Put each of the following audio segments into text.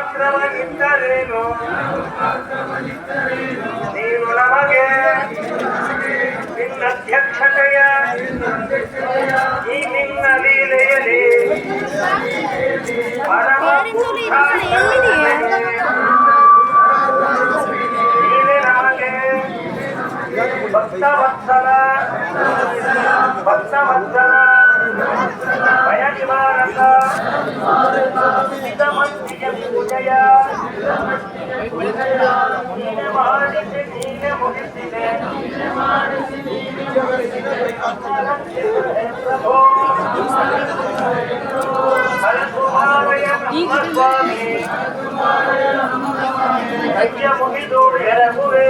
ಪಾತ್ರವಾಗಿದ್ದರೇನು ನೀನು ನಮಗೆ ನಿನ್ನ ಅಧ್ಯಕ್ಷತೆಯ ಈ ನಿನ್ನ ಲೀಲೆಯಲ್ಲಿ ಪರಮ ನೀನೆ ನಮಗೆ ಭಕ್ತವತ್ಸಲ ಭಯ ನಿವಾರಕ ಮಂದಿಗೆ ಪೂಜೆಯ ನೀನೆ ಮಾಡಿಸಿ ನೀನೆ ಮುಗಿಸಿದೆ ಪ್ರಭೋ ಸ್ವಾಮಿ ಕೈಯ ಮುಗಿದು ಎರಗುವೆ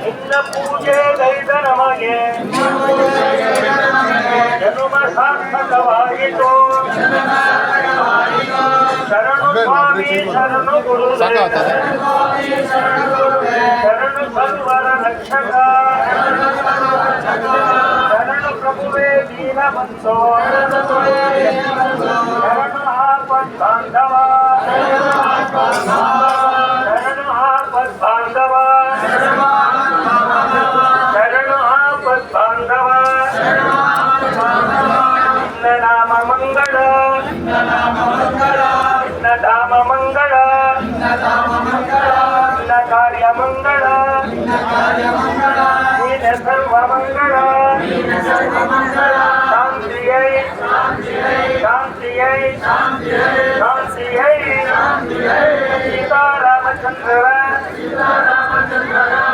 ನಿನ್ನ ಪೂಜೆ ಗೈದ ನಮಗೆ ಜನುಮ ಸಾರ್ಥಕವಾಯಿತು ಶರಣು ಸ್ವಾಮಿ ಶರಣು ಗುರುವೇ ಶರಣು ಸರ್ವರ ರಕ್ಷಕ ಶರಣು ಪ್ರಭುವೇ ದೀನಬಂಧೋ ಶರಣು ಆಪದ್ಬಾಂಧವ ಶರಣು ಆಪದ್ಬಾಂಧವ ಶರಣು ಆಪದ್ಬಾಂಧವ ನಿನ್ನ ನಾಮ ಮಂಗಳ ನಿನ್ನ ಧಾಮ ಮಂಗಳ ನಿನ್ನ ಕಾರ್ಯ ಮಂಗಳ ನೀನ ಸರ್ವ ಮಂಗಳ ಶಾಂತಿಯೈ ಶಾಂತಿಯೈ ಶಾಂತಿಯೈ ಸೀತಾರಾಮಚಂದ್ರರ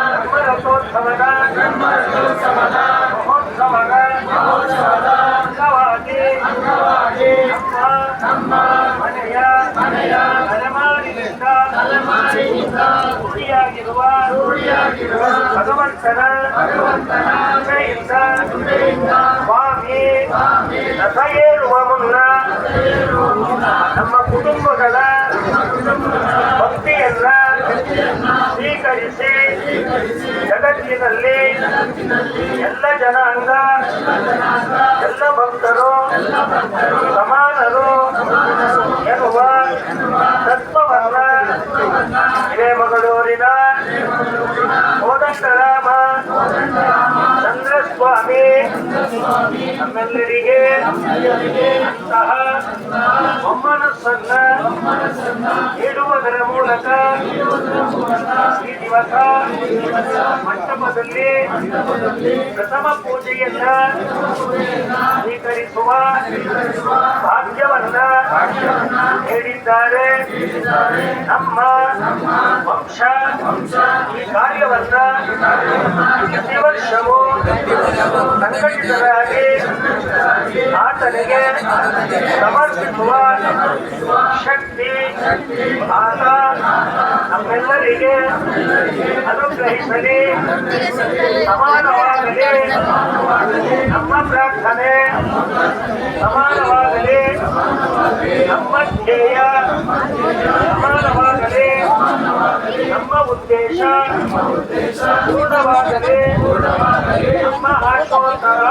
ಧರ್ಮರಥೋತ್ಸವದ ಮಹೋತ್ಸವದ ಅಂಗವಾಗಿ ನಮ್ಮ ಮನೆಯ ತಲೆಮಾರಿನಿಂದ ರೂಢಿಯಾಗಿರುವ ಭಗವಂತನ ಕೃಪೆಯಿಂದ ಸ್ವಾಮಿ ರಥ ಏರುವ ಮುನ್ನ ನಮ್ಮ ಕುಟುಂಬಗಳ ಭಕ್ತಿಯನ್ನ ಸ್ವೀಕರಿಸಿ ಜಗತ್ತಿನಲ್ಲಿ ಎಲ್ಲ ಜನಾಂಗ ಎಲ್ಲ ಭಕ್ತರು ಸಮಾನರು ಎನ್ನುವ ತತ್ವವನ್ನ ಹಿರೇಮಗಳೂರಿನ ಕೋದಂಡರಾಮ ಚಂದ್ರಸ್ವಾಮಿ ನಮ್ಮೆಲ್ಲರಿಗೆ ಅಂತಹ ಒಮ್ಮನಸ್ಸನ್ನ ನೀಡುವುದರ ಮೂಲಕ ಈ ದಿವಸ ಮಂಟಪದಲ್ಲಿ ಪ್ರಥಮ ಪೂಜೆಯನ್ನ ಸ್ವೀಕರಿಸುವ ಭಾಗ್ಯವನ್ನ ನೀಡಿದ್ದಾರೆ ನಮ್ಮ ವಂಶ ಈ ಕಾರ್ಯವನ್ನ ಪ್ರತಿ ವರ್ಷವೂ ಸಂಘಟಿತರಾಗಿ ಆತನಿಗೆ ಸಮರ್ಪಿಸುವ ಶಕ್ತಿ ಆತ ನಮ್ಮೆಲ್ಲರಿಗೆ ಅನುಗ್ರಹಿಸಲಿ ಸಮಾನವಾಗಲಿ ನಮ್ಮ ಪ್ರಾರ್ಥನೆ ಸಮಾನವಾಗಲಿ ನಮ್ಮ ಧ್ಯೇಯ ಸಮಾನವಾಗಲಿ ನಮ್ಮ ಉದ್ದೇಶ ಪೂರ್ಣವಾಗಲಿ ನಮ್ಮ ಆಶೋತ್ತರ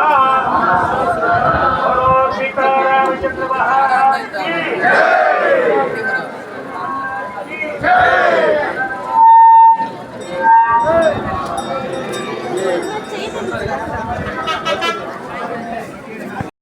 ಸೀತಾರಾಮಚಂದ್ರ ಮಹಾರಾಜ್